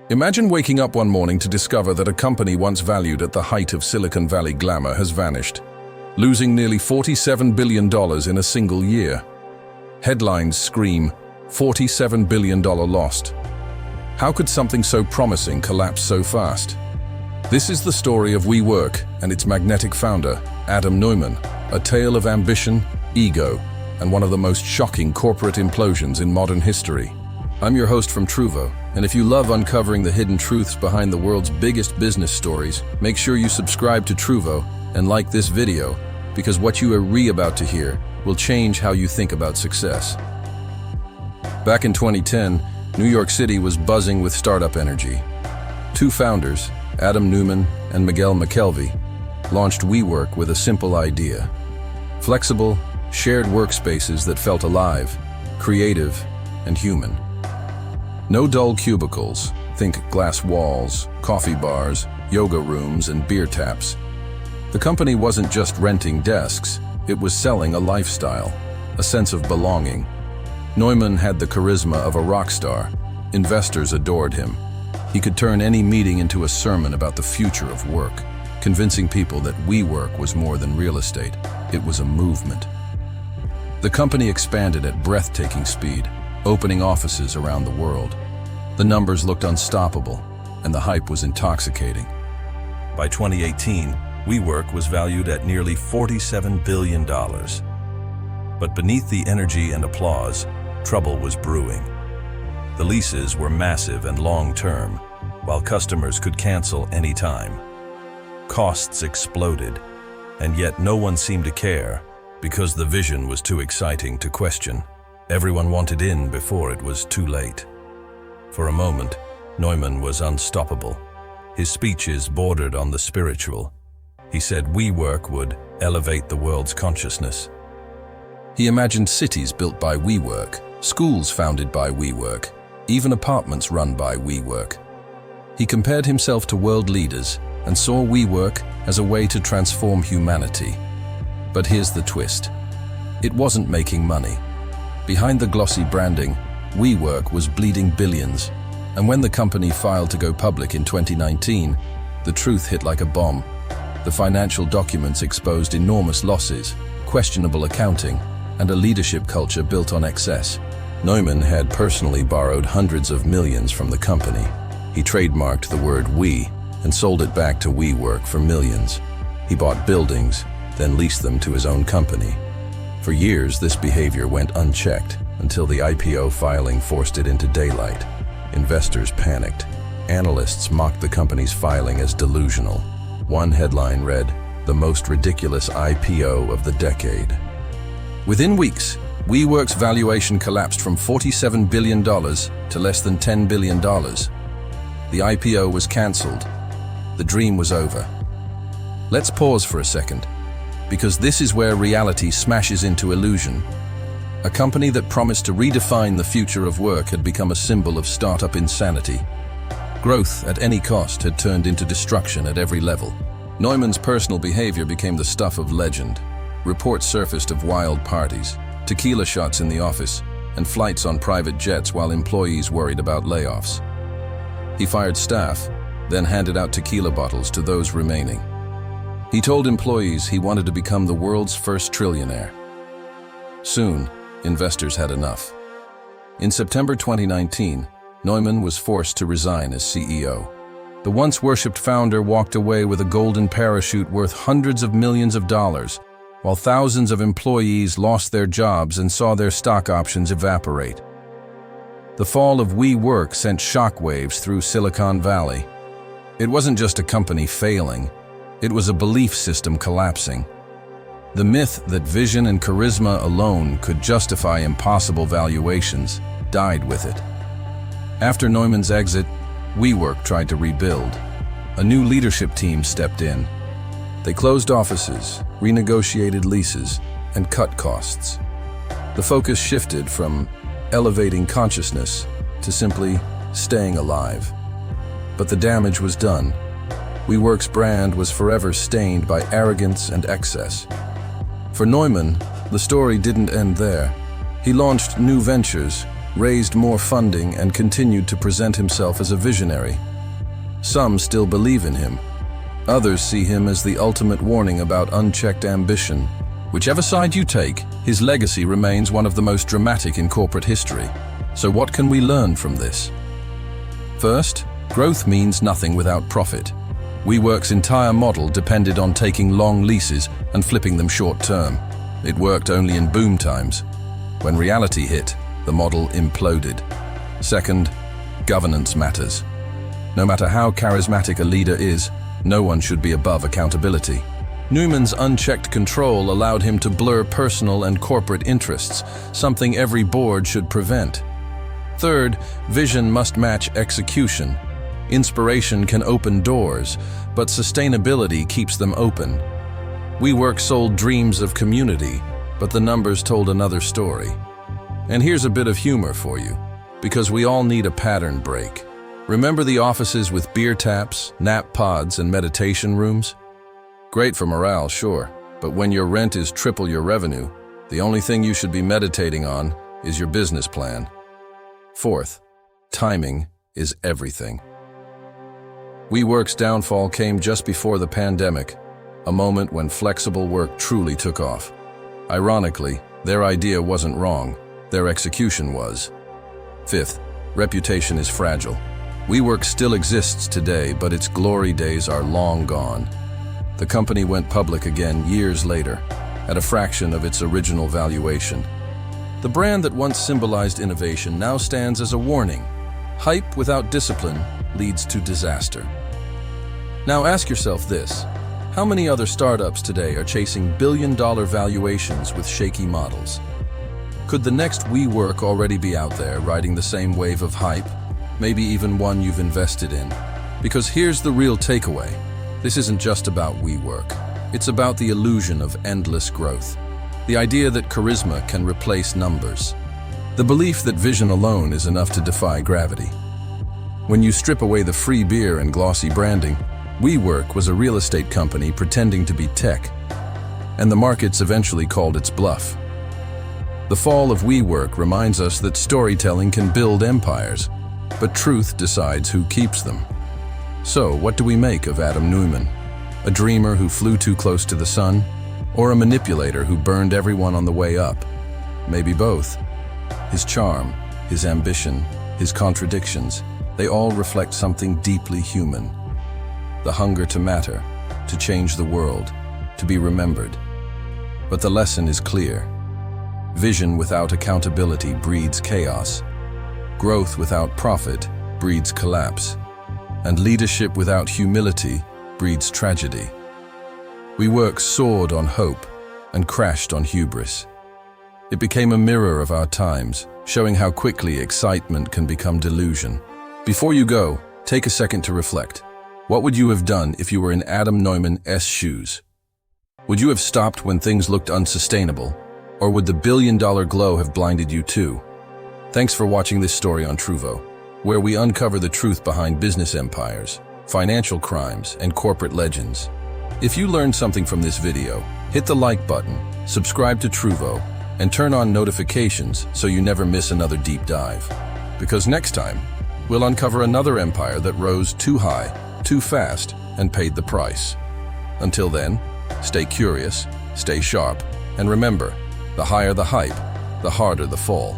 Imagine waking up one morning to discover that a company once valued at the height of Silicon Valley glamour has vanished, losing nearly $47 billion in a single year. Headlines scream, $47 billion lost. How could something so promising collapse so fast? This is the story of WeWork and its magnetic founder, Adam Neumann, a tale of ambition, ego, and one of the most shocking corporate implosions in modern history. I'm your host from Truvo, and if you love uncovering the hidden truths behind the world's biggest business stories, make sure you subscribe to Truvo and like this video, because what you are about to hear will change how you think about success. Back in 2010, New York City was buzzing with startup energy. Two founders, Adam Neumann and Miguel McKelvey, launched WeWork with a simple idea: flexible, shared workspaces that felt alive, creative, and human. No dull cubicles, think glass walls, coffee bars, yoga rooms, and beer taps. The company wasn't just renting desks, it was selling a lifestyle, a sense of belonging. Neumann had the charisma of a rock star. Investors adored him. He could turn any meeting into a sermon about the future of work, convincing people that WeWork was more than real estate, it was a movement. The company expanded at breathtaking speed, opening offices around the world. The numbers looked unstoppable, and the hype was intoxicating. By 2018, WeWork was valued at nearly $47 billion. But beneath the energy and applause, trouble was brewing. The leases were massive and long-term, while customers could cancel any time. Costs exploded, and yet no one seemed to care, because the vision was too exciting to question. Everyone wanted in before it was too late. For a moment, Neumann was unstoppable. His speeches bordered on the spiritual. He said WeWork would elevate the world's consciousness. He imagined cities built by WeWork, schools founded by WeWork, even apartments run by WeWork. He compared himself to world leaders and saw WeWork as a way to transform humanity. But here's the twist. It wasn't making money. Behind the glossy branding, WeWork was bleeding billions, and when the company filed to go public in 2019, the truth hit like a bomb. The financial documents exposed enormous losses, questionable accounting, and a leadership culture built on excess. Neumann had personally borrowed hundreds of millions from the company. He trademarked the word "we" and sold it back to WeWork for millions. He bought buildings, then leased them to his own company. For years, this behavior went unchecked until the IPO filing forced it into daylight. Investors panicked. Analysts mocked the company's filing as delusional. One headline read, "The most ridiculous IPO of the decade." Within weeks, WeWork's valuation collapsed from $47 billion to less than $10 billion. The IPO was cancelled. The dream was over. Let's pause for a second, because this is where reality smashes into illusion. A company that promised to redefine the future of work had become a symbol of startup insanity. Growth at any cost had turned into destruction at every level. Neumann's personal behavior became the stuff of legend. Reports surfaced of wild parties, tequila shots in the office, and flights on private jets while employees worried about layoffs. He fired staff, then handed out tequila bottles to those remaining. He told employees he wanted to become the world's first trillionaire. Soon, investors had enough. In September 2019, Neumann was forced to resign as CEO. The once worshipped founder walked away with a golden parachute worth hundreds of millions of dollars, while thousands of employees lost their jobs and saw their stock options evaporate. The fall of WeWork sent shockwaves through Silicon Valley. It wasn't just a company failing, it was a belief system collapsing. The myth that vision and charisma alone could justify impossible valuations died with it. After Neumann's exit, WeWork tried to rebuild. A new leadership team stepped in. They closed offices, renegotiated leases, and cut costs. The focus shifted from elevating consciousness to simply staying alive. But the damage was done. WeWork's brand was forever stained by arrogance and excess. For Neumann, the story didn't end there. He launched new ventures, raised more funding, and continued to present himself as a visionary. Some still believe in him. Others see him as the ultimate warning about unchecked ambition. Whichever side you take, his legacy remains one of the most dramatic in corporate history. So what can we learn from this? First, growth means nothing without profit. WeWork's entire model depended on taking long leases and flipping them short-term. It worked only in boom times. When reality hit, the model imploded. Second, governance matters. No matter how charismatic a leader is, no one should be above accountability. Neumann's unchecked control allowed him to blur personal and corporate interests, something every board should prevent. Third, vision must match execution. Inspiration can open doors, but sustainability keeps them open. WeWork sold dreams of community, but the numbers told another story. And here's a bit of humor for you, because we all need a pattern break. Remember the offices with beer taps, nap pods, and meditation rooms? Great for morale, sure, but when your rent is triple your revenue, the only thing you should be meditating on is your business plan. Fourth, timing is everything. WeWork's downfall came just before the pandemic, a moment when flexible work truly took off. Ironically, their idea wasn't wrong, their execution was. Fifth, reputation is fragile. WeWork still exists today, but its glory days are long gone. The company went public again years later, at a fraction of its original valuation. The brand that once symbolized innovation now stands as a warning. Hype without discipline leads to disaster. Now ask yourself this: how many other startups today are chasing billion-dollar valuations with shaky models? Could the next WeWork already be out there riding the same wave of hype? Maybe even one you've invested in. Because here's the real takeaway. This isn't just about WeWork. It's about the illusion of endless growth. The idea that charisma can replace numbers. The belief that vision alone is enough to defy gravity. When you strip away the free beer and glossy branding, WeWork was a real estate company pretending to be tech. And the markets eventually called its bluff. The fall of WeWork reminds us that storytelling can build empires, but truth decides who keeps them. So, what do we make of Adam Neumann? A dreamer who flew too close to the sun? Or a manipulator who burned everyone on the way up? Maybe both. His charm, his ambition, his contradictions, they all reflect something deeply human. The hunger to matter, to change the world, to be remembered. But the lesson is clear. Vision without accountability breeds chaos. Growth without profit breeds collapse, and leadership without humility breeds tragedy. WeWork soared on hope and crashed on hubris. It became a mirror of our times, showing how quickly excitement can become delusion. Before you go, take a second to reflect. What would you have done if you were in Adam Neumann's shoes? Would you have stopped when things looked unsustainable, or would the billion-dollar glow have blinded you too? Thanks for watching this story on Truvo, where we uncover the truth behind business empires, financial crimes, and corporate legends. If you learned something from this video, hit the like button, subscribe to Truvo, and turn on notifications so you never miss another deep dive. Because next time, we'll uncover another empire that rose too high, too fast, and paid the price. Until then, stay curious, stay sharp, and remember, the higher the hype, the harder the fall.